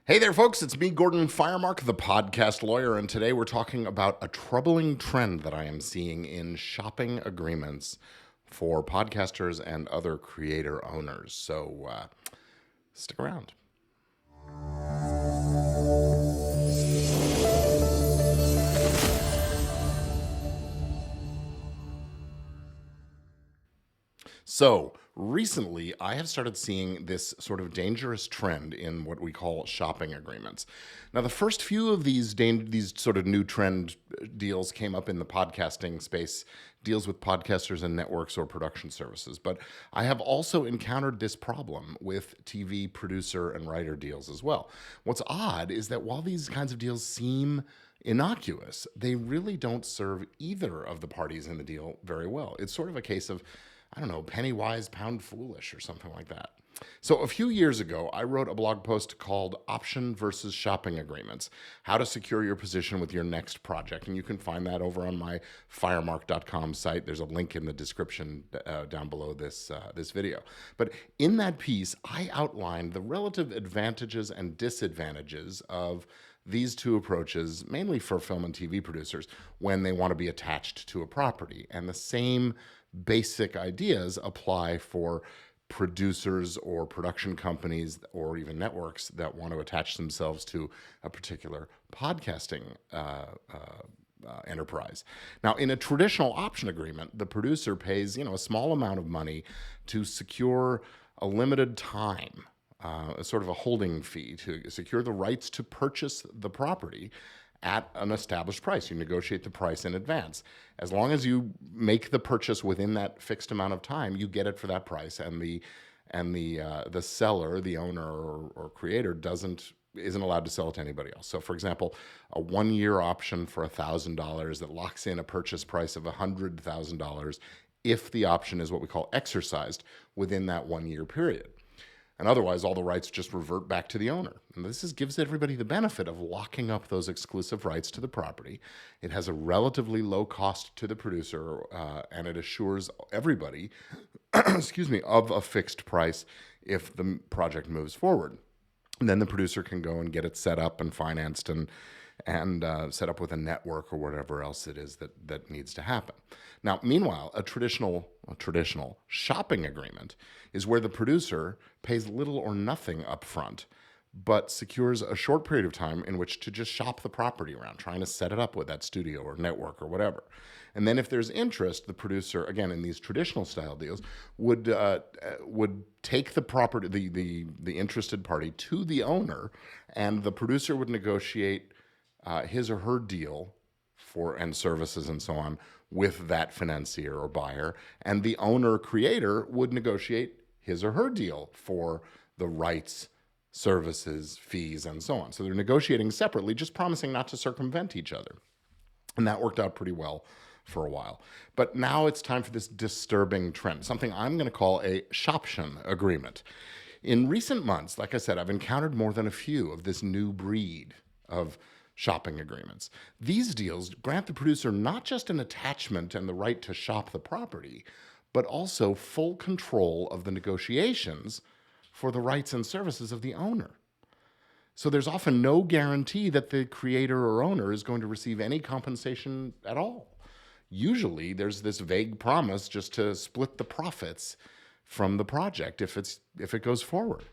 Hey there, folks. It's me, Gordon Firemark, the podcast lawyer, and today we're talking about a troubling trend that I am seeing in shopping agreements for podcasters and other creator owners. So stick around. So, recently, I have started seeing this sort of dangerous trend in what we call shopping agreements. Now, the first few of these sort of new trend deals came up in the podcasting space, deals with podcasters and networks or production services. But I have also encountered this problem with TV producer and writer deals as well. What's odd is that while these kinds of deals seem innocuous, they really don't serve either of the parties in the deal very well. It's sort of a case of, I don't know, penny wise, pound foolish, or something like that. So a few years ago, I wrote a blog post called Option versus Shopping Agreements, How to Secure Your Position with Your Next Project. And you can find that over on my firemark.com site. There's a link in the description down below this video. But in that piece, I outlined the relative advantages and disadvantages of these two approaches, mainly for film and TV producers, when they want to be attached to a property. And the same basic ideas apply for producers or production companies or even networks that want to attach themselves to a particular podcasting enterprise. Now, in a traditional option agreement, the producer pays a small amount of money to secure a limited time, a sort of a holding fee to secure the rights to purchase the property at an established price. You negotiate the price in advance. As long as you make the purchase within that fixed amount of time, you get it for that price, and the seller, the owner or creator, isn't allowed to sell it to anybody else. So, for example, a 1-year option for $1,000 that locks in a purchase price of $100,000 if the option is what we call exercised within that 1-year period. And otherwise, all the rights just revert back to the owner. And this gives everybody the benefit of locking up those exclusive rights to the property. It has a relatively low cost to the producer, and it assures everybody, of a fixed price if the project moves forward. And then the producer can go and get it set up and financed and set up with a network or whatever else it is that needs to happen. Now, meanwhile, a traditional shopping agreement is where the producer pays little or nothing up front, but secures a short period of time in which to just shop the property around, trying to set it up with that studio or network or whatever. And then if there's interest, the producer, again, in these traditional style deals, would take the property, the interested party, to the owner, and the producer would negotiate his or her deal and services and so on with that financier or buyer, and the owner creator would negotiate his or her deal for the rights, services, fees, and so on. So they're negotiating separately, just promising not to circumvent each other. And that worked out pretty well for a while. But now it's time for this disturbing trend, something I'm going to call a shoption agreement. In recent months, like I said, I've encountered more than a few of this new breed of shopping agreements. These deals grant the producer not just an attachment and the right to shop the property, but also full control of the negotiations for the rights and services of the owner. So there's often no guarantee that the creator or owner is going to receive any compensation at all. Usually there's this vague promise just to split the profits from the project if it goes forward.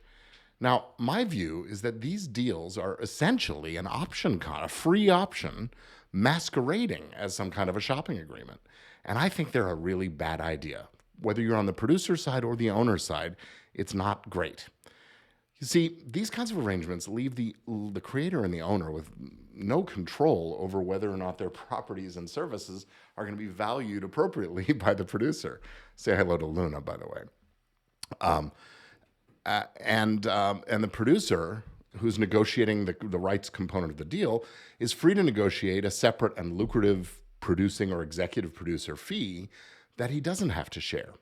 Now, my view is that these deals are essentially an option a free option masquerading as some kind of a shopping agreement. And I think they're a really bad idea. Whether you're on the producer side or the owner side, it's not great. You see, these kinds of arrangements leave the creator and the owner with no control over whether or not their properties and services are going to be valued appropriately by the producer. Say hello to Luna, by the way. And the producer, who's negotiating the rights component of the deal, is free to negotiate a separate and lucrative producing or executive producer fee that he doesn't have to share.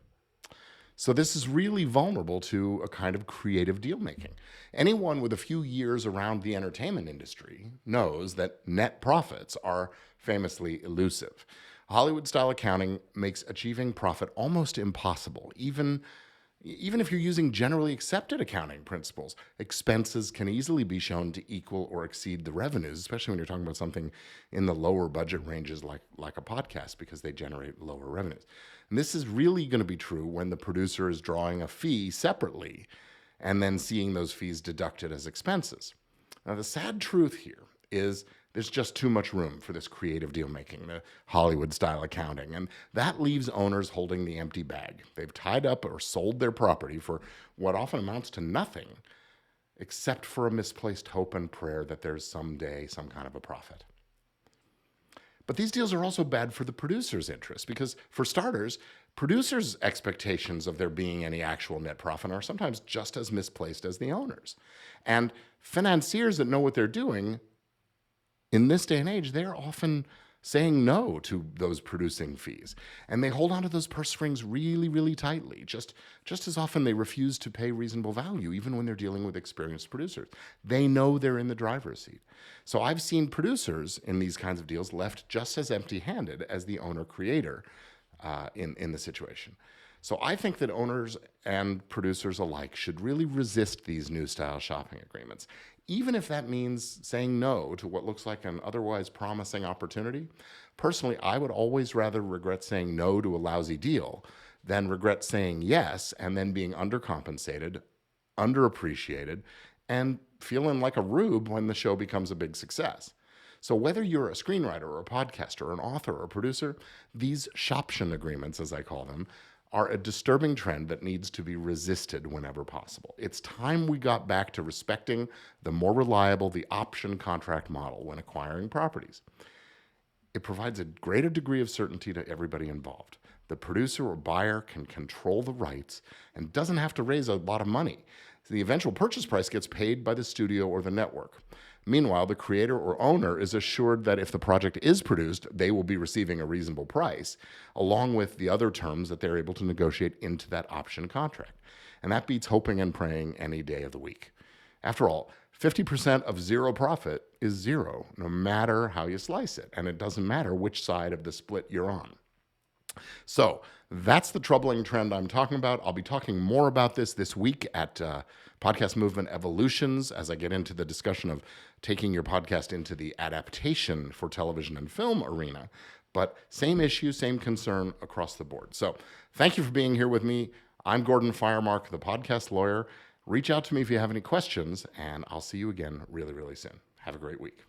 So this is really vulnerable to a kind of creative deal making. Anyone with a few years around the entertainment industry knows that net profits are famously elusive. Hollywood-style accounting makes achieving profit almost impossible, even Even if you're using generally accepted accounting principles, expenses can easily be shown to equal or exceed the revenues, especially when you're talking about something in the lower budget ranges like a podcast, because they generate lower revenues. And this is really going to be true when the producer is drawing a fee separately and then seeing those fees deducted as expenses. Now, the sad truth here is there's just too much room for this creative deal making, the Hollywood style accounting, and that leaves owners holding the empty bag. They've tied up or sold their property for what often amounts to nothing, except for a misplaced hope and prayer that there's someday some kind of a profit. But these deals are also bad for the producer's interest because, for starters, producers' expectations of there being any actual net profit are sometimes just as misplaced as the owners. And financiers that know what they're doing, in this day and age, they're often saying no to those producing fees. And they hold on to those purse strings really, really tightly. Just as often they refuse to pay reasonable value, even when they're dealing with experienced producers. They know they're in the driver's seat. So I've seen producers in these kinds of deals left just as empty-handed as the owner-creator in the situation. So I think that owners and producers alike should really resist these new style shopping agreements, even if that means saying no to what looks like an otherwise promising opportunity. Personally, I would always rather regret saying no to a lousy deal than regret saying yes and then being undercompensated, underappreciated, and feeling like a rube when the show becomes a big success. So whether you're a screenwriter or a podcaster or an author or a producer, these shoption agreements, as I call them, are a disturbing trend that needs to be resisted whenever possible. It's time we got back to respecting the more reliable, the option contract model when acquiring properties. It provides a greater degree of certainty to everybody involved. The producer or buyer can control the rights and doesn't have to raise a lot of money. So the eventual purchase price gets paid by the studio or the network. Meanwhile, the creator or owner is assured that if the project is produced, they will be receiving a reasonable price, along with the other terms that they're able to negotiate into that option contract. And that beats hoping and praying any day of the week. After all, 50% of zero profit is zero, no matter how you slice it. And it doesn't matter which side of the split you're on. So that's the troubling trend I'm talking about. I'll be talking more about this week at Podcast Movement Evolutions as I get into the discussion of taking your podcast into the adaptation for television and film arena. But same issue, same concern across the board. So thank you for being here with me. I'm Gordon Firemark, the podcast lawyer. Reach out to me if you have any questions, and I'll see you again really, really soon. Have a great week.